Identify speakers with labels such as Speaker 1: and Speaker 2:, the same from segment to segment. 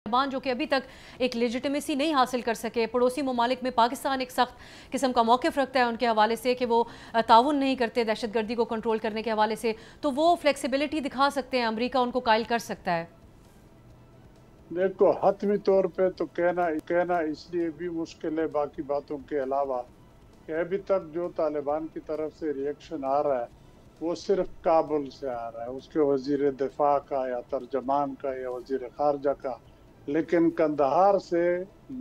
Speaker 1: तालिबान जो कि अभी तक एक लेजिटिमेसी नहीं हासिल कर सके, पड़ोसी ममालिक में पाकिस्तान एक सख्त किस्म का मौक़िफ़ रखता है उनके हवाले से कि वो ताउन नहीं करते दहशतगर्दी को कंट्रोल करने के हवाले से, तो वो फ्लेक्सिबिलिटी दिखा सकते हैं, अमेरिका उनको कायल कर सकता है।
Speaker 2: देखो, हतमी तौर पे तो कहना इसलिए भी मुश्किल है बाकी बातों के अलावा कि अभी तक जो तालिबान की तरफ से रिएक्शन आ रहा है वो सिर्फ काबुल से आ रहा है, उसके वजीर दिफा का या तर्जमान का या वजीर खारजा का। लेकिन कंदहार से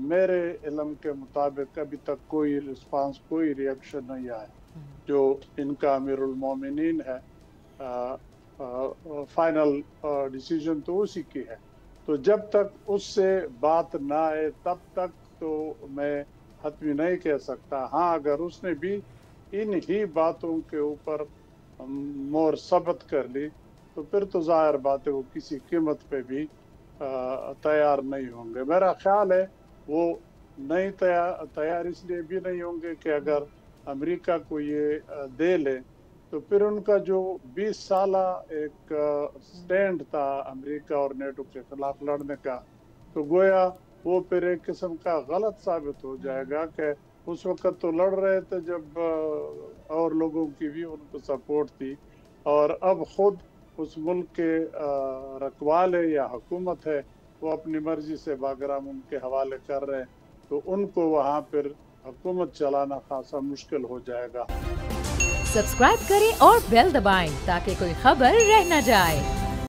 Speaker 2: मेरे इल्म के मुताबिक अभी तक कोई रिस्पांस, कोई रिएक्शन नहीं आया। जो इनका अमीरुल मोमिनीन है, फाइनल डिसीजन तो उसी की है। तो जब तक उससे बात ना आए तब तक तो मैं हतमी नहीं कह सकता। हाँ, अगर उसने भी इन ही बातों के ऊपर मोहर सबत कर ली तो फिर तो जाहिर बात है वो किसी कीमत पे भी तैयार नहीं होंगे। मेरा ख्याल है वो नहीं तैयार इसलिए भी नहीं होंगे कि अगर अमेरिका को ये दे ले तो फिर उनका जो 20 साला एक स्टैंड था अमेरिका और नेटो के खिलाफ लड़ने का, तो गोया वो फिर एक किस्म का गलत साबित हो जाएगा कि उस वक्त तो लड़ रहे थे जब और लोगों की भी उनको सपोर्ट थी, और अब खुद उस मुल्क के रखवाले या हुकूमत है वो अपनी मर्जी से बागराम उनके हवाले कर रहे हैं, तो उनको वहाँ फिर हुकूमत चलाना खासा मुश्किल हो जाएगा।
Speaker 3: सब्सक्राइब करें और बेल दबाएं ताकि कोई खबर रह न जाए।